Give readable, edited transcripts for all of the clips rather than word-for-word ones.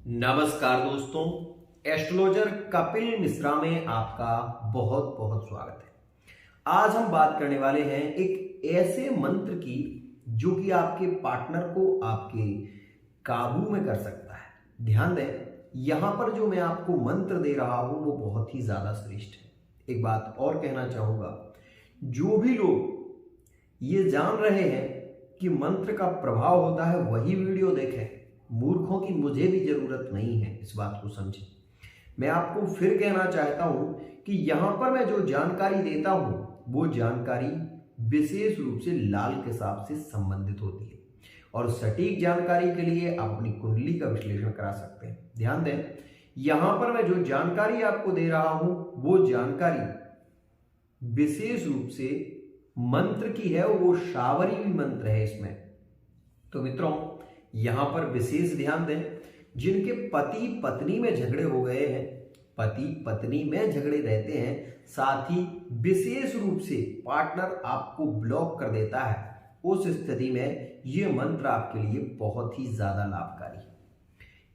नमस्कार दोस्तों, एस्ट्रोलॉजर कपिल मिश्रा में आपका बहुत बहुत स्वागत है। आज हम बात करने वाले हैं एक ऐसे मंत्र की जो कि आपके पार्टनर को आपके काबू में कर सकता है। ध्यान दें, यहां पर जो मैं आपको मंत्र दे रहा हूं वो बहुत ही ज्यादा श्रेष्ठ है। एक बात और कहना चाहूंगा, जो भी लोग ये जान रहे हैं कि मंत्र का प्रभाव होता है वही वीडियो देखें। मूर्खों की मुझे भी जरूरत नहीं है, इस बात को समझें। मैं आपको फिर कहना चाहता हूं कि यहां पर मैं जो जानकारी देता हूं वो जानकारी विशेष रूप से लाल के सांप से संबंधित होती है और सटीक जानकारी के लिए आप अपनी कुंडली का विश्लेषण करा सकते हैं। ध्यान दें, यहां पर मैं जो जानकारी आपको दे रहा हूं वो जानकारी विशेष रूप से मंत्र की है, वो शावरी मंत्र है इसमें। तो मित्रों, यहां पर विशेष ध्यान दें, जिनके पति पत्नी में झगड़े हो गए हैं, पति पत्नी में झगड़े रहते हैं, साथ ही विशेष रूप से पार्टनर आपको ब्लॉक कर देता है, उस स्थिति में यह मंत्र आपके लिए बहुत ही ज्यादा लाभकारी है।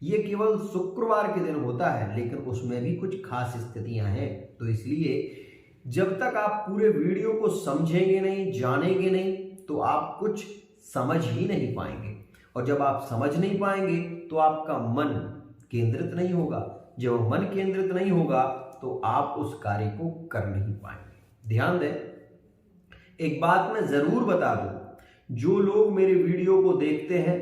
यह केवल शुक्रवार के दिन होता है, लेकिन उसमें भी कुछ खास स्थितियां हैं। तो इसलिए जब तक आप पूरे वीडियो को समझेंगे नहीं, जानेंगे नहीं, तो आप कुछ समझ ही नहीं पाएंगे। और जब आप समझ नहीं पाएंगे तो आपका मन केंद्रित नहीं होगा। जब मन केंद्रित नहीं होगा तो आप उस कार्य को कर नहीं पाएंगे। ध्यान दें, एक बात मैं जरूर बता दूं, जो लोग मेरे वीडियो को देखते हैं,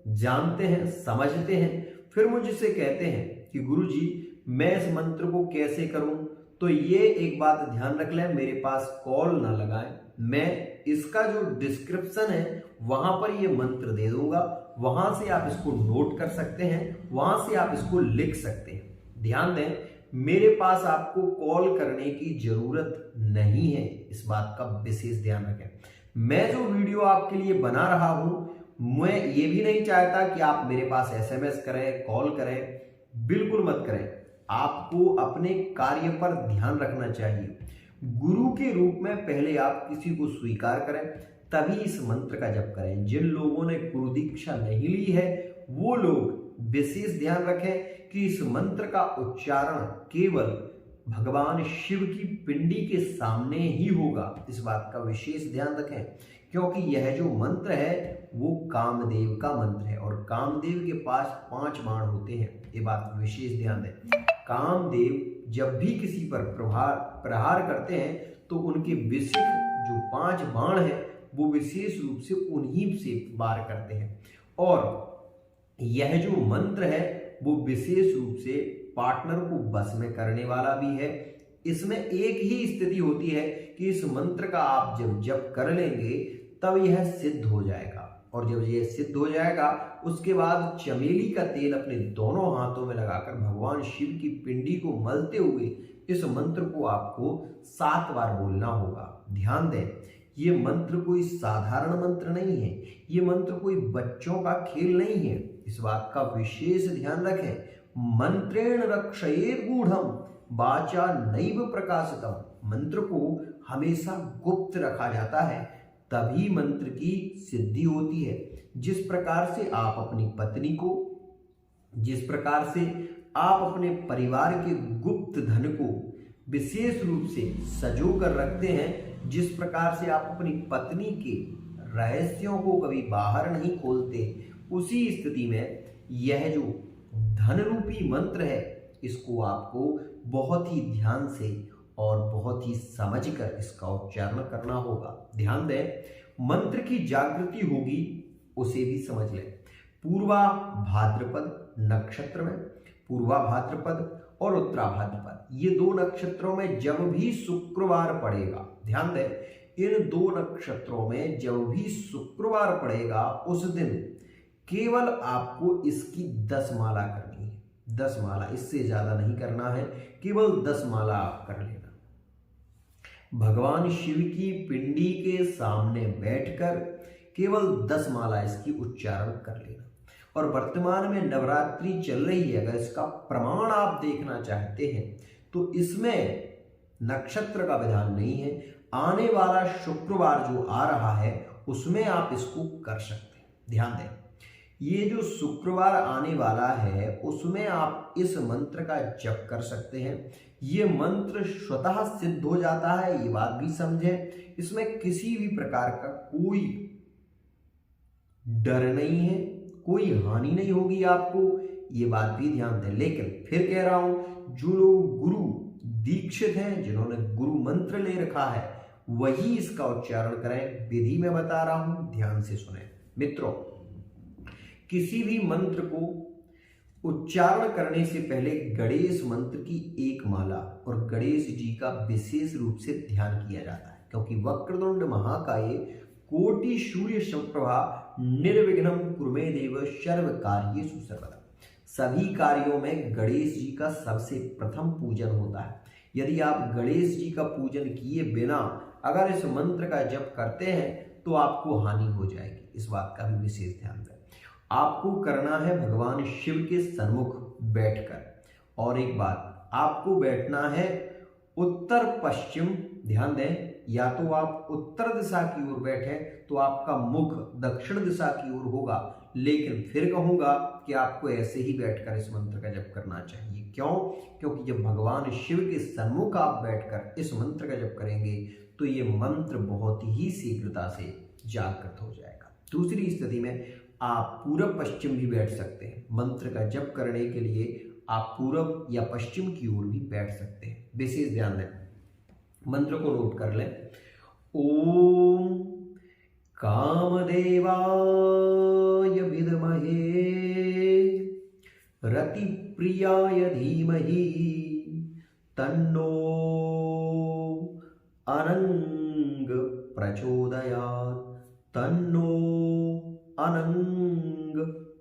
जानते हैं, समझते हैं, फिर मुझसे कहते हैं कि गुरुजी मैं इस मंत्र को कैसे करूं, तो ये एक बात ध्यान रख लें, मेरे पास कॉल ना लगाएं। मैं इसका जो डिस्क्रिप्शन है वहां पर ये मंत्र दे दूंगा, वहां से आप इसको नोट कर सकते हैं, वहां से आप इसको लिख सकते हैं। ध्यान दें, मेरे पास आपको कॉल करने की जरूरत नहीं है, इस बात का विशेष ध्यान रखें। मैं जो वीडियो आपके लिए बना रहा हूं, मैं ये भी नहीं चाहता कि आप मेरे पास एसएमएस करें, कॉल करें, बिल्कुल मत करें। आपको अपने कार्य पर ध्यान रखना चाहिए। गुरु के रूप में पहले आप किसी को स्वीकार करें, तभी इस मंत्र का जप करें। जिन लोगों ने गुरु दीक्षा नहीं ली है वो लोग विशेष ध्यान रखें कि इस मंत्र का उच्चारण केवल भगवान शिव की पिंडी के सामने ही होगा। इस बात का विशेष ध्यान रखें, क्योंकि यह जो मंत्र है वो कामदेव का मंत्र है और कामदेव के पास 5 बाण होते हैं। ये बात विशेष ध्यान दें। कामदेव जब भी किसी पर प्रहार करते हैं तो उनके विशिख जो 5 बाण है वो विशेष रूप से उन्हीं से वार करते हैं। और यह जो मंत्र है वो विशेष रूप से पार्टनर को बस में करने वाला भी है। इसमें एक ही स्थिति होती है कि इस मंत्र का आप जब जप कर लेंगे तब यह सिद्ध हो जाएगा, और जब यह सिद्ध हो जाएगा उसके बाद चमेली का तेल अपने दोनों हाथों में लगाकर भगवान शिव की पिंडी को मलते हुए इस मंत्र को आपको 7 बार बोलना होगा। ध्यान दें, ये मंत्र कोई साधारण मंत्र नहीं है, ये मंत्र कोई बच्चों का खेल नहीं है। इस बात का विशेष ध्यान रखें। मंत्रेण रक्षयेत् गूढ़म वाचा नैव प्रकाशितम। मंत्र को हमेशा गुप्त रखा जाता है, तभी मंत्र की सिद्धि होती है। जिस प्रकार से आप अपनी पत्नी को, जिस प्रकार से आप अपने परिवार के गुप्त धन को विशेष रूप से सजो कर रखते हैं, जिस प्रकार से आप अपनी पत्नी के रहस्यों को कभी बाहर नहीं खोलते, उसी स्थिति में यह जो धन रूपी मंत्र है इसको आपको बहुत ही ध्यान से और बहुत ही समझकर इसका उच्चारण करना होगा। ध्यान दें, मंत्र की जागृति होगी उसे भी समझ लें। पूर्वा भाद्रपद नक्षत्र में, पूर्वा भाद्रपद और उत्तरा भाद्रपद, ये 2 नक्षत्रों में जब भी शुक्रवार पड़ेगा, ध्यान दें, इन 2 नक्षत्रों में जब भी शुक्रवार पड़ेगा उस दिन केवल आपको इसकी 10 माला करनी है। 10 माला, इससे ज्यादा नहीं करना है, केवल 10 माला आप कर लेना। भगवान शिव की पिंडी के सामने बैठकर केवल 10 माला इसकी उच्चारण कर लेना। और वर्तमान में नवरात्रि चल रही है, अगर इसका प्रमाण आप देखना चाहते हैं तो इसमें नक्षत्र का विधान नहीं है। आने वाला शुक्रवार जो आ रहा है उसमें आप इसको कर सकते हैं। ध्यान दें, ये जो शुक्रवार आने वाला है उसमें आप इस मंत्र का जप कर सकते हैं। ये मंत्र स्वतः सिद्ध हो जाता है, ये बात भी समझें। इसमें किसी भी प्रकार का कोई डर नहीं है, कोई हानि नहीं होगी आपको, ये बात भी ध्यान दें। लेकिन फिर कह रहा हूं, जो लोग गुरु दीक्षित हैं, जिन्होंने गुरु मंत्र ले रखा है, वही इसका उच्चारण करें। विधि में बता रहा हूं, ध्यान से सुने मित्रों। किसी भी मंत्र को उच्चारण करने से पहले गणेश मंत्र की एक माला और गणेश जी का विशेष रूप से ध्यान किया जाता है, क्योंकि वक्रतुंड महाकाय कोटि सूर्य समप्रभा निर्विघ्नं कुरु मे देव सर्व कार्येषु सर्वदा। सभी कार्यों में गणेश जी का सबसे प्रथम पूजन होता है। यदि आप गणेश जी का पूजन किए बिना अगर इस मंत्र का जप करते हैं तो आपको हानि हो जाएगी, इस बात का भी विशेष ध्यान दें। आपको करना है भगवान शिव के सन्मुख बैठकर, और एक बात, आपको बैठना है उत्तर पश्चिम, ध्यान दें। या तो आप उत्तर दिशा की ओर बैठे तो आपका मुख दक्षिण दिशा की ओर होगा, लेकिन फिर कहूंगा कि आपको ऐसे ही बैठकर इस मंत्र का जप करना चाहिए। क्यों? क्योंकि जब भगवान शिव के सन्मुख आप बैठकर इस मंत्र का जप करेंगे तो ये मंत्र बहुत ही शीघ्रता से जागृत हो जाएगा। दूसरी स्थिति में आप पूरब पश्चिम भी बैठ सकते हैं। मंत्र का जप करने के लिए आप पूरब या पश्चिम की ओर भी बैठ सकते हैं। विशेष ध्यान दें, मंत्र को नोट कर लें। ओम कामदेवाय विद्महे रतिप्रियाय धीमहि तन्नो अनंग प्रचोदयात्, तन्नो अनंग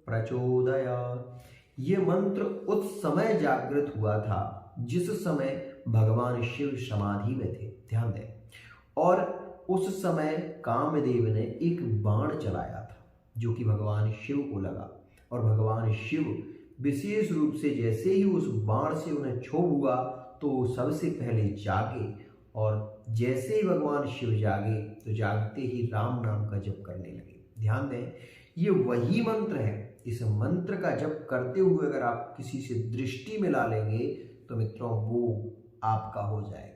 प्रचोदयात्। ये मंत्र उस समय जागृत हुआ था जिस समय भगवान शिव समाधि में थे, ध्यान दें। और उस समय कामदेव ने एक बाण चलाया था जो कि भगवान शिव को लगा, और भगवान शिव विशेष रूप से जैसे ही उस बाण से उन्हें क्षोभ हुआ तो सबसे पहले जागे, और जैसे ही भगवान शिव जागे तो जागते ही राम नाम का जप करने लगे। ध्यान दें, ये वही मंत्र है। इस मंत्र का जप करते हुए अगर आप किसी से दृष्टि मिला लेंगे तो मित्रों वो आपका हो जाएगा।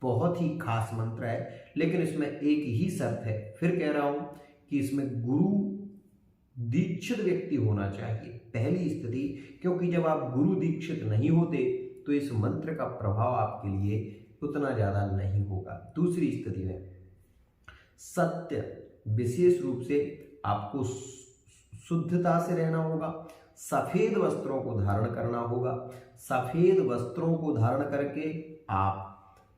बहुत ही खास मंत्र है, लेकिन इसमें एक ही शर्त है। फिर कह रहा हूं कि इसमें गुरु दीक्षित व्यक्ति होना चाहिए, पहली स्थिति। क्योंकि जब आप गुरु दीक्षित नहीं होते तो इस मंत्र का प्रभाव आपके लिए उतना ज्यादा नहीं होगा। दूसरी स्थिति में सत्य, विशेष रूप से आपको शुद्धता से रहना होगा, सफेद वस्त्रों को धारण करना होगा। सफेद वस्त्रों को धारण करके आप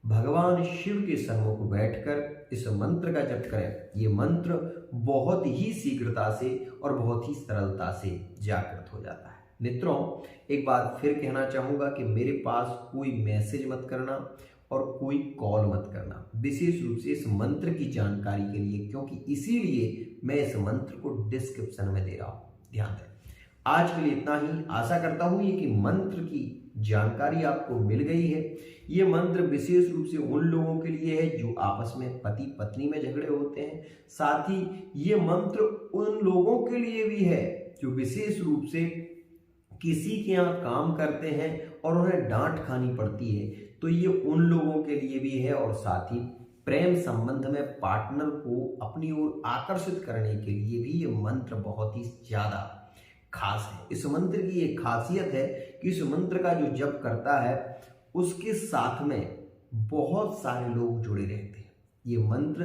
भगवान शिव के सन्मुख बैठकर इस मंत्र का जप करें। ये मंत्र बहुत ही शीघ्रता से और बहुत ही सरलता से जागृत हो जाता है। मित्रों, एक बात फिर कहना चाहूंगा कि मेरे पास कोई मैसेज मत करना और कोई कॉल मत करना, विशेष रूप से इस मंत्र की जानकारी के लिए, क्योंकि इसीलिए मैं इस मंत्र को डिस्क्रिप्शन में दे रहा हूं। ध्यान दें। आज के लिए इतना ही। आशा करता हूं ये कि मंत्र की जानकारी आपको मिल गई है। ये मंत्र विशेष रूप से उन लोगों के लिए है जो आपस में पति पत्नी में झगड़े होते हैं। साथ ही ये मंत्र उन लोगों के लिए भी है जो विशेष रूप से किसी के यहाँ काम करते हैं और उन्हें डांट खानी पड़ती है, तो ये उन लोगों के लिए भी है। और साथ ही प्रेम संबंध में पार्टनर को अपनी ओर आकर्षित करने के लिए भी ये मंत्र बहुत ही ज्यादा खास है। इस मंत्र की एक खासियत है कि इस मंत्र का जो जप करता है उसके साथ में बहुत सारे लोग जुड़े रहते हैं। ये मंत्र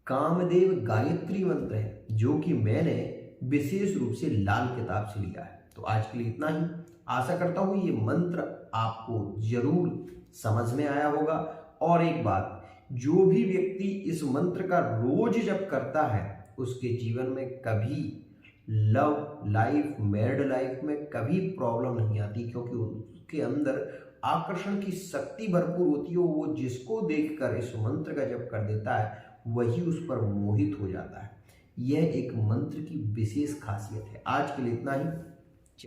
कामदेव गायत्री मंत्र है जो कि मैंने विशेष रूप से लाल किताब से लिया है। तो आज के लिए इतना ही। आशा करता हूं ये मंत्र आपको जरूर समझ में आया होगा। और एक बात, जो भी व्यक्ति इस मंत्र का रोज जप करता है उसके जीवन में कभी लव लाइफ, मैरिड लाइफ में कभी प्रॉब्लम नहीं आती, क्योंकि उसके अंदर आकर्षण की शक्ति भरपूर होती है। वो जिसको देखकर इस मंत्र का जप कर देता है वही उस पर मोहित हो जाता है। यह एक मंत्र की विशेष खासियत है। आज के लिए इतना ही।